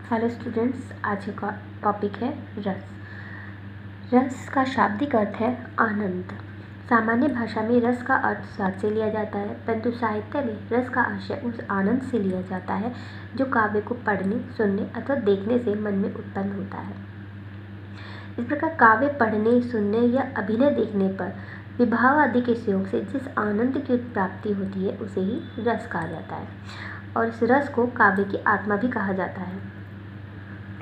Hello students, आज का topic है रस। रस का शाब्दिक अर्थ है आनंद। सामान्य भाषा में रस का अर्थ स्वाद से लिया जाता है, परंतु साहित्य में रस का आशय उस आनंद से लिया जाता है जो काव्य को पढ़ने, सुनने अथवा देखने से मन में उत्पन्न होता है। इस प्रकार काव्य पढ़ने, सुनने या अभिनय देखने पर विभाव आदि के सहयोग से जिस आनंद की प्राप्ति होती है उसे ही रस कहा जाता है, और इस रस को काव्य की आत्मा भी कहा जाता है।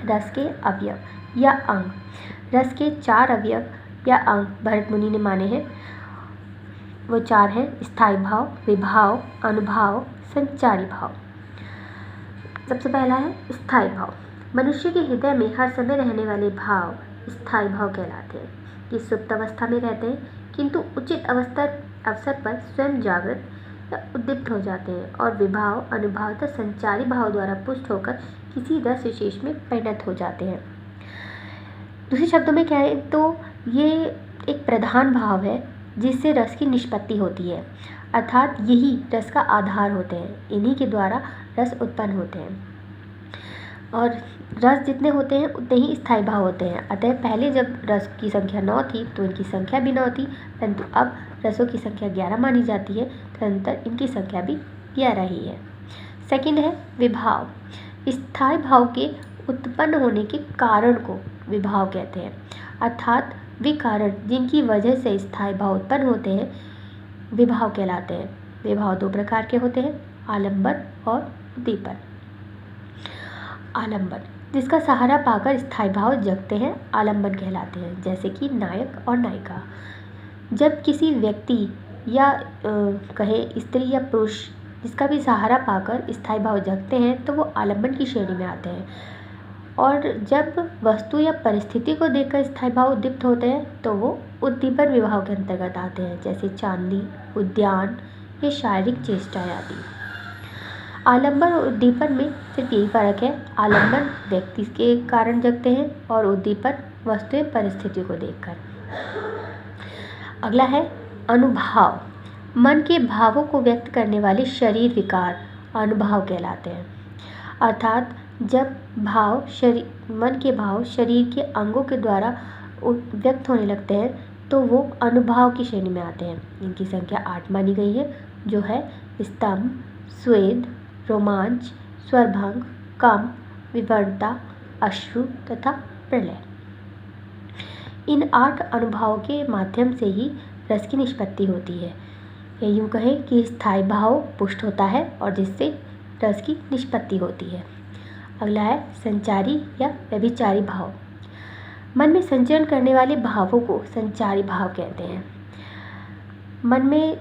रस के अवयव या अंग। रस के 4 अवयव या अंग भरत मुनि ने माने हैं। वो 4 हैं: स्थायी भाव, विभाव, अनुभाव, संचारी भाव। सबसे पहला है स्थायी भाव। मनुष्य के हृदय में हर समय रहने वाले भाव स्थायी भाव कहलाते हैं। ये सुप्त अवस्था में रहते हैं, किंतु उचित अवसर पर स्वयं जागृत या उद्दीप्त हो जाते हैं और विभाव, अनुभाव तथा संचारी भाव द्वारा पुष्ट होकर किसी रस विशेष में परिणत हो जाते हैं। दूसरे शब्दों में कहें तो ये एक प्रधान भाव है जिससे रस की निष्पत्ति होती है, अर्थात यही रस का आधार होते हैं। इन्हीं के द्वारा रस उत्पन्न होते हैं, और रस जितने होते हैं उतने ही स्थायी भाव होते हैं। अतः पहले जब रस की संख्या 9 थी तो इनकी संख्या भी 9 थी, परंतु अब रसों की संख्या 11 मानी जाती है, तदनंतर इनकी संख्या भी 11 ही है। सेकंड है विभाव। स्थायी भाव के उत्पन्न होने के कारण को विभाव कहते हैं, अर्थात वे कारण जिनकी वजह से स्थायी भाव उत्पन्न होते हैं विभाव कहलाते हैं। विभाव 2 प्रकार के होते हैं: आलंबन और उद्दीपन। आलंबन जिसका सहारा पाकर स्थायी भाव जगते हैं आलंबन कहलाते हैं, जैसे कि नायक और नायिका। जब किसी व्यक्ति या कहे स्त्री या पुरुष जिसका भी सहारा पाकर स्थायी भाव जगते हैं तो वो आलंबन की श्रेणी में आते हैं, और जब वस्तु या परिस्थिति को देखकर स्थायी भाव उद्दीप्त होते हैं तो वो उद्दीपन विभाव के अंतर्गत आते हैं, जैसे चांदी, उद्यान या शारीरिक चेष्टाएं आदि। आलंबन और उद्दीपन में सिर्फ यही फर्क है, आलंबन व्यक्ति के कारण जगते हैं और उद्दीपन वस्तु या परिस्थिति को देखकर। अगला है अनुभाव। मन के भावों को व्यक्त करने वाले शरीर विकार अनुभाव कहलाते हैं, अर्थात जब मन के भाव शरीर के अंगों के द्वारा व्यक्त होने लगते हैं तो वो अनुभाव की श्रेणी में आते हैं। इनकी संख्या 8 मानी गई है, जो है स्तंभ, स्वेद, रोमांच, स्वरभंग, कंप, विवरता, अश्रु तथा प्रलय। इन 8 अनुभवों के माध्यम से ही रस की निष्पत्ति होती है, या यूँ कहें कि स्थायी भाव पुष्ट होता है और जिससे रस की निष्पत्ति होती है। अगला है संचारी या व्यभिचारी भाव। मन में संचरण करने वाले भावों को संचारी भाव कहते हैं। मन में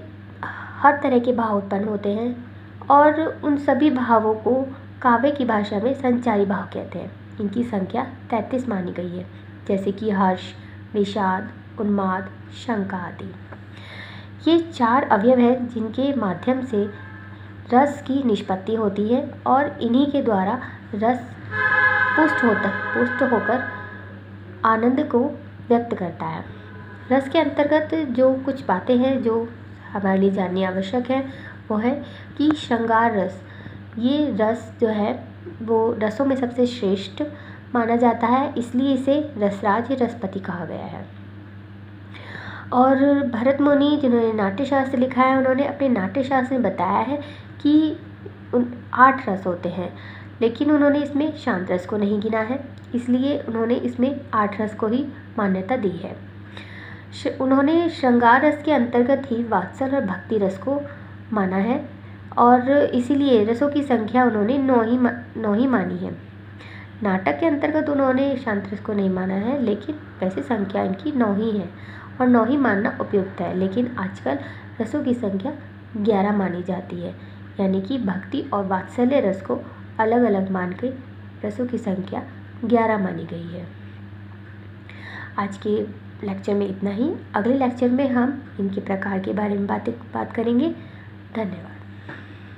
हर तरह के भाव उत्पन्न होते हैं और उन सभी भावों को काव्य की भाषा में संचारी भाव कहते हैं। इनकी संख्या 33 मानी गई है, जैसे कि हर्ष, विषाद, उन्माद, शंका आदि। ये 4 अवयव हैं जिनके माध्यम से रस की निष्पत्ति होती है, और इन्हीं के द्वारा रस पुष्ट होकर आनंद को व्यक्त करता है। रस के अंतर्गत जो कुछ बातें हैं जो हमारे लिए जाननी आवश्यक है वो है कि श्रृंगार रस, ये रस जो है वो रसों में सबसे श्रेष्ठ माना जाता है, इसलिए इसे रसराज या रसपति कहा गया है। और भरत मुनि जिन्होंने नाट्यशास्त्र लिखा है, उन्होंने अपने नाट्यशास्त्र में बताया है कि 8 रस होते हैं, लेकिन उन्होंने इसमें शांत रस को नहीं गिना है, इसलिए उन्होंने इसमें 8 रस को ही मान्यता दी है। उन्होंने श्रृंगार रस के अंतर्गत ही वात्सल और भक्ति रस को माना है, और इसीलिए रसों की संख्या उन्होंने 9 ही मानी है। नाटक के अंतर्गत उन्होंने शांत रस को नहीं माना है, लेकिन वैसे संख्या इनकी 9 ही है और 9 ही मानना उपयुक्त है। लेकिन आजकल रसों की संख्या 11 मानी जाती है, यानी कि भक्ति और वात्सल्य रस को अलग अलग मान के रसों की संख्या 11 मानी गई है। आज के लेक्चर में इतना ही। अगले लेक्चर में हम इनके प्रकार के बारे में बात करेंगे। धन्यवाद।